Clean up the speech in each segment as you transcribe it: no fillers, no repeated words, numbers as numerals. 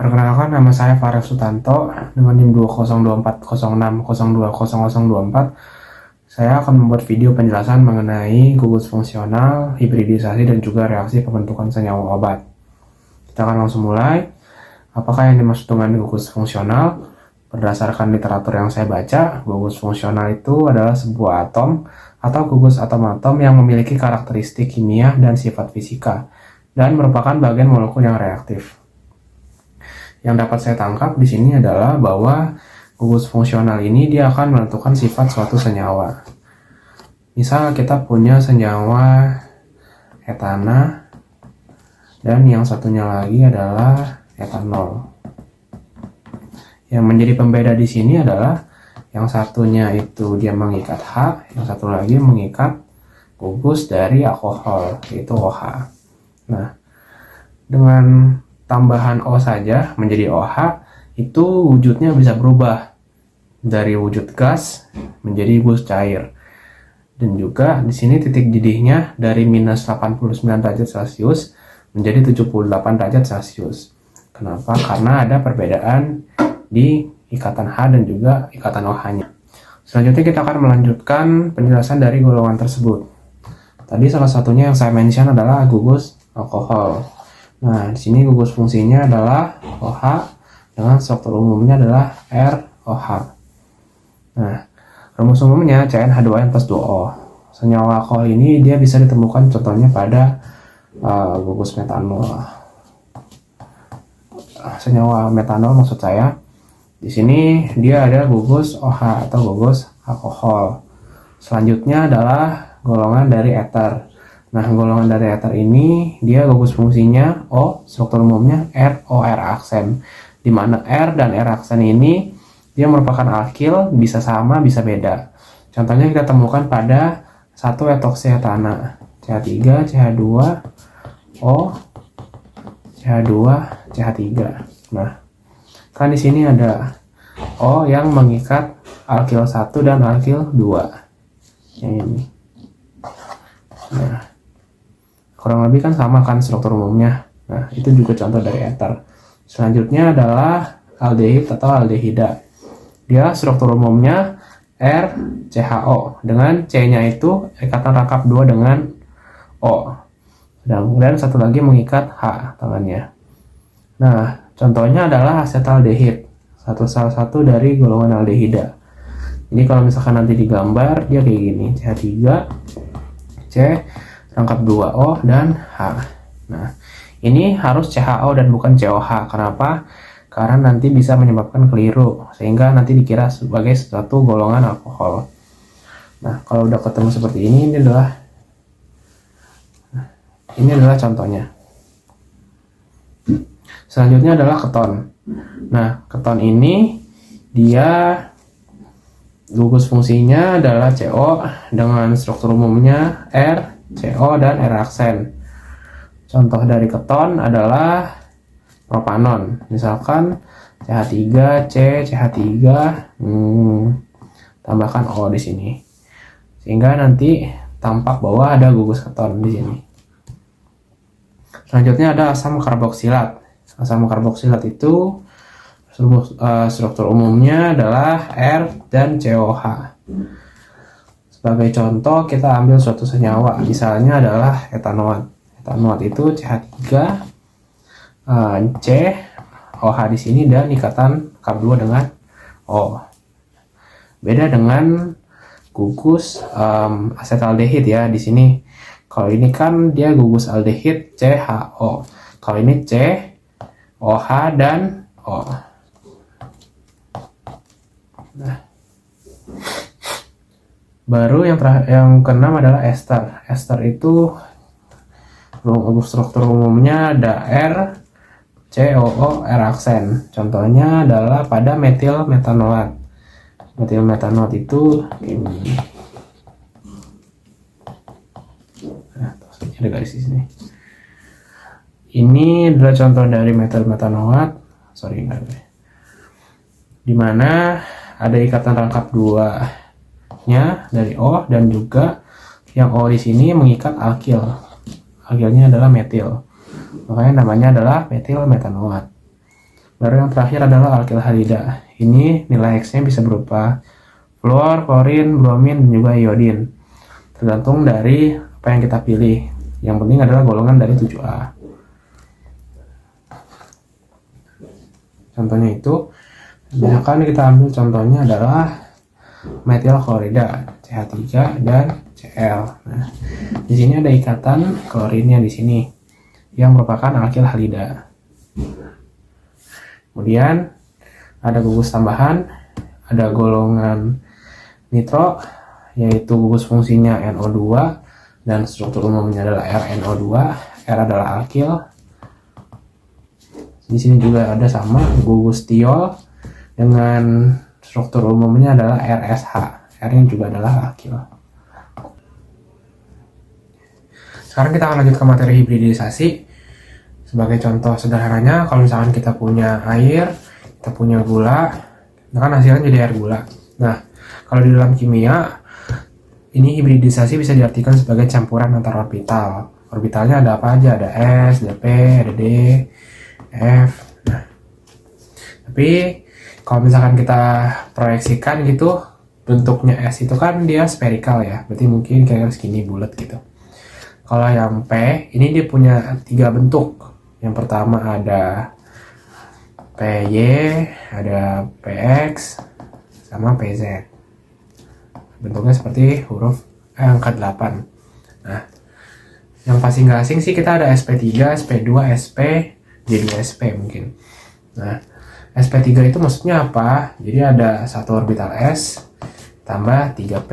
Perkenalkan, nama saya Farel Sutanto dengan NIM 202406060200024. Saya akan membuat video penjelasan mengenai gugus fungsional, hibridisasi, dan juga reaksi pembentukan senyawa obat. Kita akan langsung mulai. Apakah yang dimaksud dengan gugus fungsional? Berdasarkan literatur yang saya baca, gugus fungsional itu adalah sebuah atom atau gugus atom-atom yang memiliki karakteristik kimia dan sifat fisika, dan merupakan bagian molekul yang reaktif. Yang dapat saya tangkap di sini adalah bahwa gugus fungsional ini dia akan menentukan sifat suatu senyawa. Misal kita punya senyawa etana dan yang satunya lagi adalah etanol. Yang menjadi pembeda di sini adalah yang satunya itu dia mengikat H, yang satu lagi mengikat gugus dari alkohol, yaitu OH. Nah, dengan tambahan O saja menjadi OH, itu wujudnya bisa berubah dari wujud gas menjadi gus cair. Dan juga di sini titik didihnya dari minus 89 derajat Celcius menjadi 78 derajat Celcius. Kenapa? Karena ada perbedaan di ikatan H dan juga ikatan OH-nya. Selanjutnya kita akan melanjutkan penjelasan dari golongan tersebut. Tadi salah satunya yang saya mention adalah gugus alkohol. Nah, di sini gugus fungsinya adalah OH dengan struktur umumnya adalah ROH. Nah, rumus umumnya CnH2n plus 2O. Senyawa alkohol ini dia bisa ditemukan contohnya pada gugus metanol. Senyawa metanol maksud saya. Di sini dia ada gugus OH atau gugus alkohol. Selanjutnya adalah golongan dari eter. Nah, golongan dari eter ini dia gugus fungsinya O, struktur umumnya ROR aksen. Di mana R dan R aksen ini dia merupakan alkil, bisa sama, bisa beda. Contohnya kita temukan pada 1 etoksietana, CH3, CH2, O, CH2, CH3. Nah, kan di sini ada O yang mengikat alkil 1 dan alkil 2. Yang ini. Nah, kurang lebih kan sama kan struktur umumnya. Nah, itu juga contoh dari eter. Selanjutnya adalah aldehid atau aldehida. Dia struktur umumnya RCHO dengan C-nya itu ikatan rangkap 2 dengan O. Dan satu lagi mengikat H tangannya. Nah, contohnya adalah asetaldehid, salah satu dari golongan aldehida. Jadi kalau misalkan nanti digambar dia kayak gini, CH3, C rangkap 2O dan H. Nah, ini harus CHO dan bukan COH. Kenapa? Karena nanti bisa menyebabkan keliru, sehingga nanti dikira sebagai suatu golongan alkohol. Nah, kalau udah ketemu seperti ini adalah contohnya. Selanjutnya adalah keton. Nah, keton ini dia gugus fungsinya adalah CO dengan struktur umumnya R, CO, dan R aksen. Contoh dari keton adalah propanon. Misalkan CH3, C, CH3, tambahkan O di sini. Sehingga nanti tampak bahwa ada gugus keton di sini. Selanjutnya ada asam karboksilat. Asam karboksilat itu struktur umumnya adalah R dan COH. Sebagai contoh kita ambil suatu senyawa, misalnya adalah etanoat. Etanoat itu CH3, C, OH di sini dan ikatan K2 dengan O. Beda dengan gugus asetaldehid ya di sini. Kalau ini kan dia gugus aldehid CHO. Kalau ini C, OH dan O. Nah, baru yang keenam adalah ester. Ester itu struktur umumnya ada R, COO, R aksen. Contohnya adalah pada metil metanoat. Metil metanoat itu ini. Nah, ada garis di sini. Ini adalah contoh dari metil metanoat. Di mana ada ikatan rangkap 2-nya dari O dan juga yang O di sini mengikat alkil. Alkilnya adalah metil. Makanya namanya adalah metil metanoat. Baru yang terakhir adalah alkil halida. Ini nilai X-nya bisa berupa fluor, klorin, bromin, dan juga iodin. Tergantung dari apa yang kita pilih. Yang penting adalah golongan dari 7A. Contohnya itu, misalkan kita ambil contohnya adalah metil klorida, CH3 dan Cl. Nah, di sini ada ikatan klorinnya di sini yang merupakan alkil halida. Kemudian ada gugus tambahan, ada golongan nitro, yaitu gugus fungsinya NO2 dan struktur umumnya adalah RNO2. R adalah alkil. Di sini juga ada sama gugus tiol dengan struktur umumnya adalah RSH. R-nya juga adalah alkil. Sekarang kita akan lanjut ke materi hibridisasi. Sebagai contoh sederhananya, kalau misalkan kita punya air, kita punya gula, kan hasilnya jadi air gula. Nah, kalau di dalam kimia, ini hibridisasi bisa diartikan sebagai campuran antar orbital. Orbitalnya ada apa aja? Ada S, ada P, ada D, F. Nah, tapi kalau misalkan kita proyeksikan gitu, bentuknya S itu kan dia spherical ya, berarti mungkin kayak segini bulat gitu. Kalau yang P, ini dia punya 3 bentuk. Yang pertama ada PY, ada PX, sama PZ. Bentuknya seperti huruf angka 8. Nah, yang pasti nggak asing sih kita ada SP3, SP2, SP, D2SP mungkin. Nah, SP3 itu maksudnya apa? Jadi ada satu orbital S tambah 3P.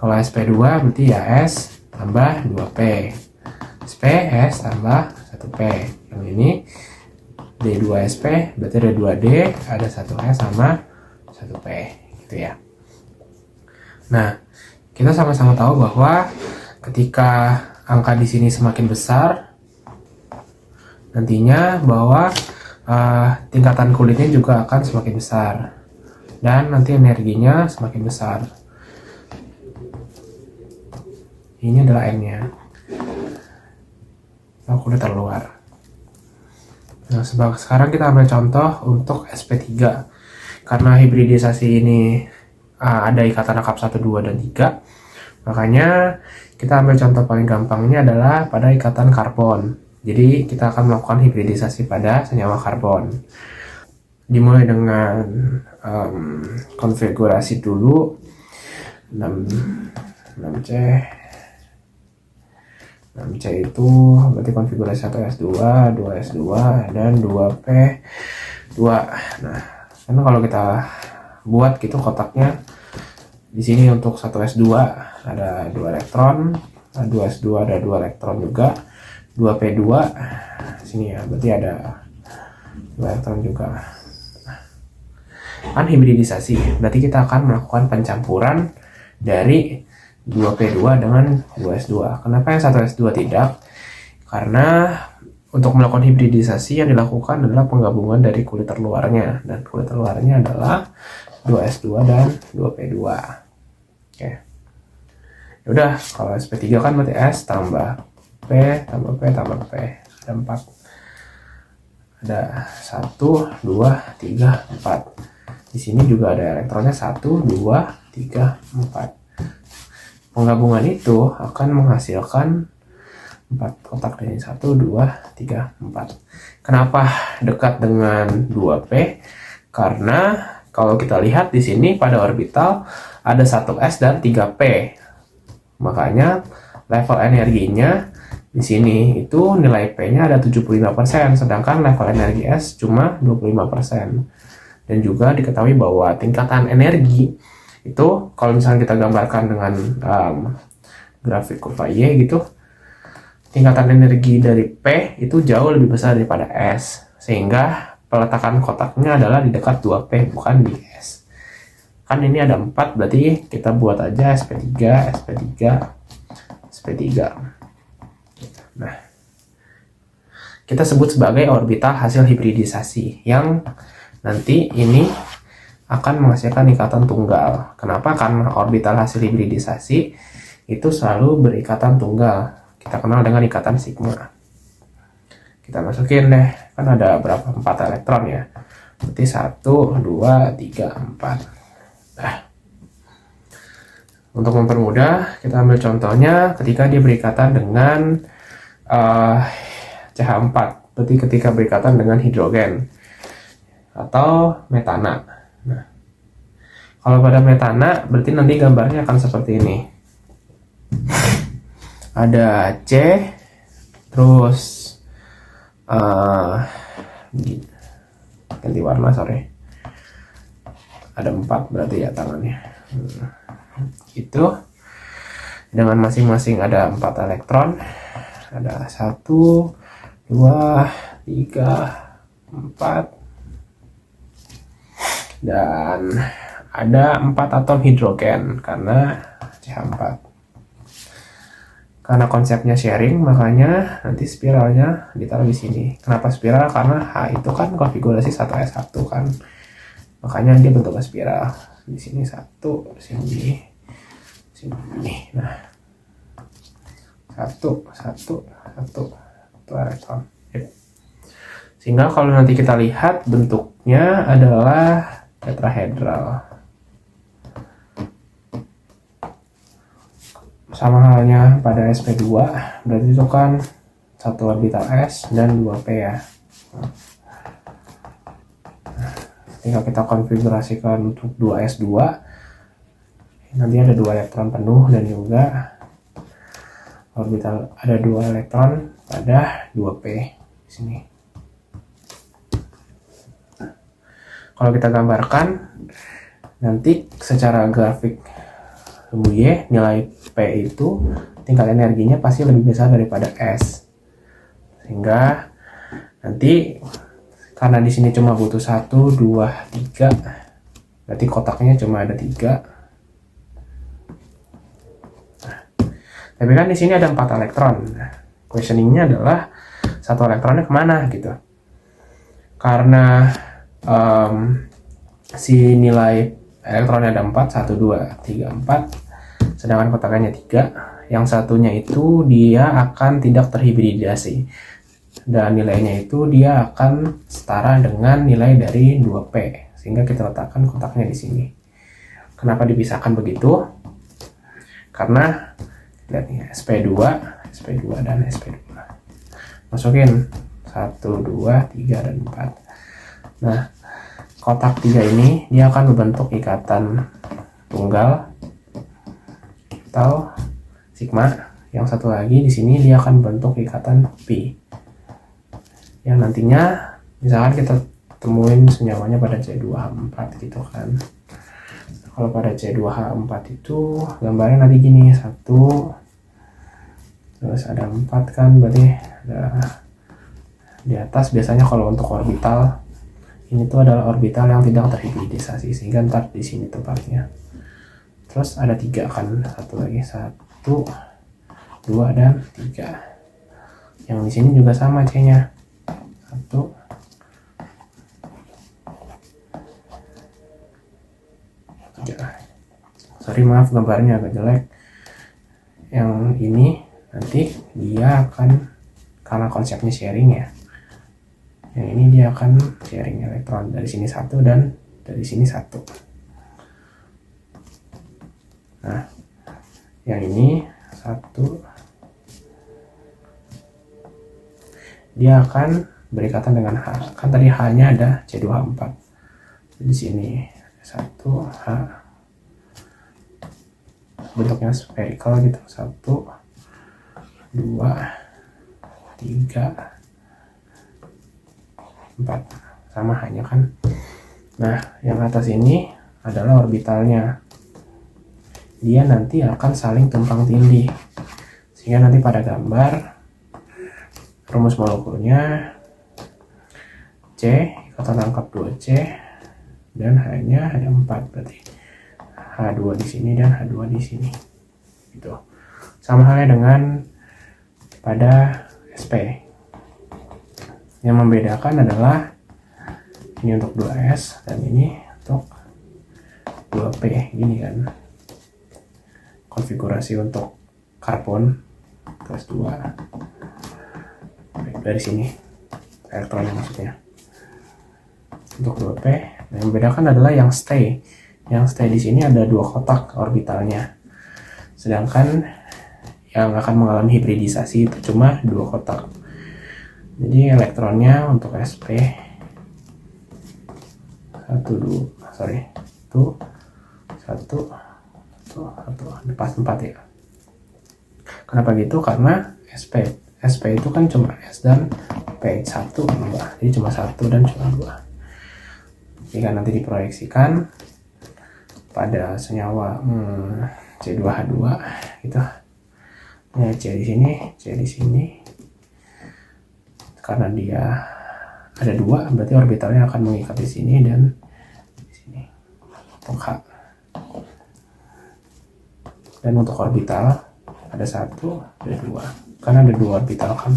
Kalau SP2 berarti ya S tambah 2P. SP S tambah 1P. Yang ini D2SP berarti ada 2D, ada 1S sama 1P gitu ya. Nah, kita sama-sama tahu bahwa ketika angka di sini semakin besar, nantinya bahwa tingkatan kulitnya juga akan semakin besar dan nanti energinya semakin besar. Ini adalah N-nya. Kulit terluar. Nah, sekarang kita ambil contoh untuk SP3. Karena hibridisasi ini ada ikatan akap 1, 2, dan 3, makanya kita ambil contoh paling gampangnya adalah pada ikatan karbon. Jadi kita akan melakukan hibridisasi pada senyawa karbon. Dimulai dengan konfigurasi dulu 6C. 6C itu berarti konfigurasi 1S2, 2S2, dan 2P2. Nah, karena kalau kita buat gitu kotaknya, di sini untuk 1S2 ada 2 elektron, 2S2 ada 2 elektron juga, 2P2 sini ya, berarti ada 2 elektron juga. Kan hibridisasi, berarti kita akan melakukan pencampuran dari 2P2 dengan 2S2. Kenapa yang 1S2 tidak? Karena untuk melakukan hibridisasi yang dilakukan adalah penggabungan dari kulit terluarnya, dan kulit terluarnya adalah 2S2 dan 2P2. Oke. Yaudah, kalau SP3 kan berarti S tambah P tambah P tambah P. Ada 4. Ada 1, 2, 3, 4. Di sini juga ada elektronnya 1, 2, 3, 4. Penggabungan itu akan menghasilkan 4 kotak dari 1, 2, 3, 4. Kenapa dekat dengan 2P? Karena kalau kita lihat di sini pada orbital ada 1S dan 3P. Makanya level energinya di sini itu nilai P-nya ada 75%, sedangkan level energi S cuma 25%. Dan juga diketahui bahwa tingkatan energi itu kalau misalnya kita gambarkan dengan grafik kurva Y gitu, tingkatan energi dari P itu jauh lebih besar daripada S, sehingga peletakan kotaknya adalah di dekat 2P bukan di S. Kan ini ada 4, berarti kita buat aja SP3, SP3, SP3. Nah, kita sebut sebagai orbital hasil hibridisasi yang nanti ini akan menghasilkan ikatan tunggal. Kenapa? Karena orbital hasil hibridisasi itu selalu berikatan tunggal. Kita kenal dengan ikatan sigma. Kita masukin deh, kan ada berapa, 4 elektron ya, berarti 1, 2, 3, 4. Nah, untuk mempermudah kita ambil contohnya ketika dia berikatan dengan CH4, berarti ketika berikatan dengan hidrogen atau metana. Nah, kalau pada metana berarti nanti gambarnya akan seperti ini. Ada C, terus ganti warna, sorry. Ada 4 berarti ya tangannya. Itu dengan masing-masing ada 4 elektron. Ada 1, 2, 3, 4. Dan ada 4 atom hidrogen karena CH4. Karena konsepnya sharing, makanya nanti spiralnya ditaruh di sini. Kenapa spiral? Karena H itu kan konfigurasi 1s1 kan. Makanya dia bentuknya spiral. Di sini 1, di sini ini. Nah, 1 elektron. Sehingga kalau nanti kita lihat bentuknya adalah tetrahedral. Sama halnya pada sp2, berarti itu kan 1 orbital s dan 2p ya. Tinggal kita konfigurasikan untuk 2s2, nanti ada 2 elektron penuh dan juga orbital ada 2 elektron pada 2p di sini. Kalau kita gambarkan nanti secara grafik Y, nilai P itu tingkat energinya pasti lebih besar daripada S. Sehingga nanti karena di sini cuma butuh 1, 2, 3, berarti kotaknya cuma ada 3. Tapi kan di sini ada 4 elektron. Questioningnya adalah 1 elektronnya kemana gitu. Karena si nilai elektronnya ada 4, 1, 2, 3, 4. Sedangkan kotaknya 3. Yang satunya itu dia akan tidak terhibridisasi. Dan nilainya itu dia akan setara dengan nilai dari 2P. Sehingga kita letakkan kotaknya di sini. Kenapa dipisahkan begitu? Karena lihat nih, SP2 dan SP2. Masukin 1, 2, 3, dan 4. Nah, kotak 3 ini dia akan membentuk ikatan tunggal atau sigma. Yang satu lagi di sini dia akan membentuk ikatan pi. Yang nantinya misalkan kita temuin senyawanya pada C2H4 gitu kan. Kalau pada C2H4 itu gambarnya nanti gini, 1, terus ada 4 kan, berarti ada di atas. Biasanya kalau untuk orbital ini tuh adalah orbital yang tidak terhibridisasi, sehingga ntar di sini tempatnya. Terus ada 3 kan, satu lagi, 1, 2, dan 3. Yang di sini juga sama C-nya, 1, sorry maaf gambarnya agak jelek. Yang ini nanti dia akan, karena konsepnya sharing ya, yang ini dia akan sharing elektron dari sini 1 dan dari sini 1. Nah, yang ini 1 dia akan berikatan dengan H. Kan tadi H-nya ada C2H4. Di sini 1H, bentuknya spherical gitu. 1, 2, 3, 4, sama hanya kan. Nah, yang atas ini adalah orbitalnya. Dia nanti akan saling tumpang tindih, sehingga nanti pada gambar rumus molekulnya C ikatan angkap 2C dan H-nya ada 4, berarti H2 di sini dan H2 di sini. Gitu. Sama halnya dengan pada SP. Yang membedakan adalah ini untuk 2S dan ini untuk 2P, gini kan. Konfigurasi untuk karbon plus 2. Baik, dari sini. elektronnya maksudnya. Untuk 2p, yang membedakan adalah yang stay. Yang stay di sini ada 2 kotak orbitalnya. Sedangkan yang akan mengalami hibridisasi itu cuma 2 kotak. Jadi elektronnya untuk sp pas 4 ya. Kenapa gitu? Karena SP itu kan cuma S dan P 1 2. Jadi cuma 1 dan cuma 2. Jika nanti diproyeksikan pada senyawa C2H2 gitu. Ya, C di sini. Karena dia ada 2, berarti orbitalnya akan mengikat di sini dan di sini. Untuk H. Dan untuk orbital ada 1, ada 2. Karena ada 2 orbital kan.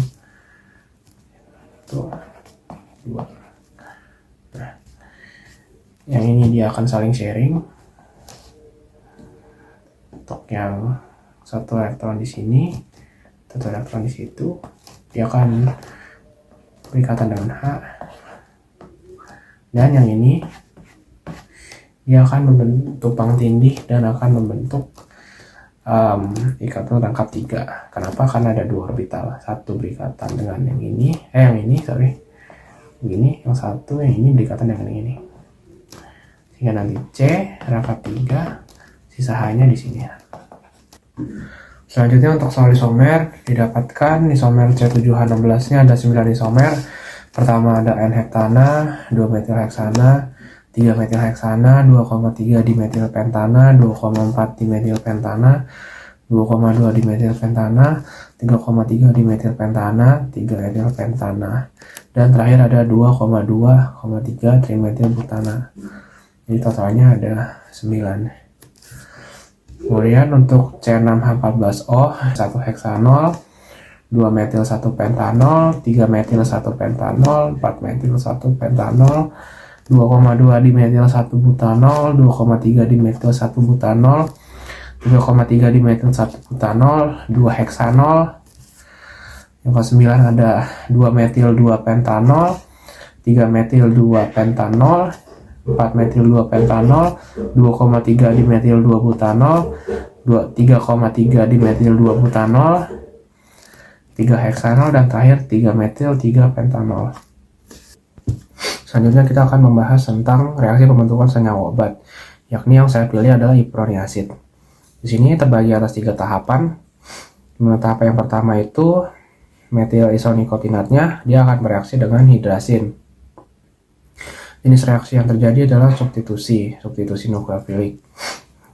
Tuh, 2. Nah, yang ini dia akan saling sharing. Untuk yang 1 elektron di sini, 1 elektron di situ, dia akan berikatan dengan H. Dan yang ini dia akan membentuk tumpang tindih dan akan membentuk ikatan rangkap 3. Kenapa? Karena ada 2 orbital, 1 berikatan dengan yang ini, begini, yang 1, yang ini berikatan dengan yang ini. Sehingga nanti C rangkap 3, sisa H-nya di sini. Selanjutnya untuk soal isomer, didapatkan isomer C7H16-nya ada 9 isomer. Pertama ada N-hektana, 2 metil heksana, 3 metil heksana, 2,3 dimetil pentana, 2,4 dimetil pentana, 2,2 dimetil pentana, 3,3 dimetil pentana, 3 etil pentana. Dan terakhir ada 2,2,3 trimetil butana. Jadi totalnya ada 9. Kemudian untuk C6H14O 1 heksanol, 2 metil 1 pentanol, 3 metil 1 pentanol, 4 metil 1 pentanol, 2,2 dimetil 1 butanol, 2,3 dimetil 1 butanol, 3,3 dimetil 1 butanol, 2 heksanol. Yang ke-9 ada 2 metil 2 pentanol, 3 metil 2 pentanol, 4 metil 2 pentanol, 2,3 dimetil 2 butanol, 3,3 dimetil 2 butanol, 3 heksanol, dan terakhir 3 metil 3 pentanol. Selanjutnya kita akan membahas tentang reaksi pembentukan senyawa obat, yakni yang saya pilih adalah iproniasid. Di sini terbagi atas 3 tahapan. Tahap yang pertama itu metil isonikotinoidnya, dia akan bereaksi dengan hidrasin. Jenis reaksi yang terjadi adalah substitusi nukleofilik,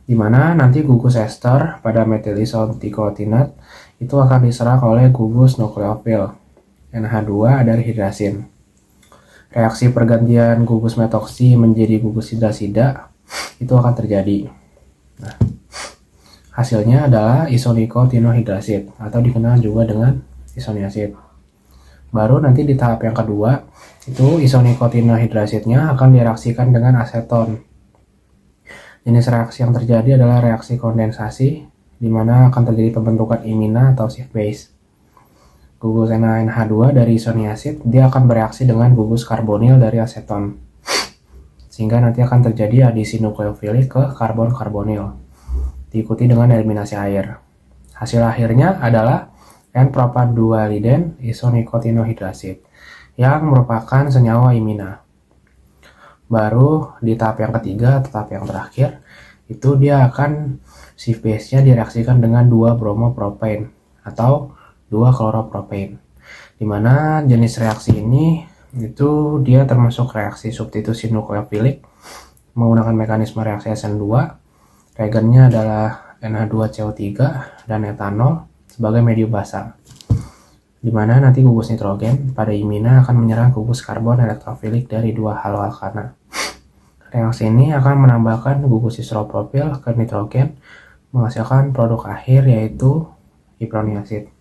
di mana nanti gugus ester pada metil isonikotinoid itu akan diserap oleh gugus nukleofil NH2 dari hidrasin. Reaksi pergantian gugus metoksi menjadi gugus hidrasida itu akan terjadi. Nah, hasilnya adalah isonikotinohidrasid atau dikenal juga dengan isoniazid. Baru nanti di tahap yang kedua itu isonikotinohidrasidnya akan direaksikan dengan aseton. Jenis reaksi yang terjadi adalah reaksi kondensasi, di mana akan terjadi pembentukan imina atau shift base. Gugus NaNH2 dari isoniazid dia akan bereaksi dengan gugus karbonil dari aseton, sehingga nanti akan terjadi adisi nukleofilik ke karbon-karbonil, diikuti dengan eliminasi air. Hasil akhirnya adalah N-propan-2-liden isonikotinohidrasid yang merupakan senyawa imina. Baru di tahap yang ketiga atau tahap yang terakhir itu dia akan shift base-nya direaksikan dengan 2-bromopropane atau 2-kloropropane, di mana jenis reaksi ini itu dia termasuk reaksi substitusi nukleofilik menggunakan mekanisme reaksi SN2. Reagennya adalah NH2CO3 dan etanol sebagai medium basa, di mana nanti gugus nitrogen pada imina akan menyerang gugus karbon elektrofilik dari 2 haloalkana. Reaksi ini akan menambahkan gugus isopropil ke nitrogen menghasilkan produk akhir yaitu iproniasid.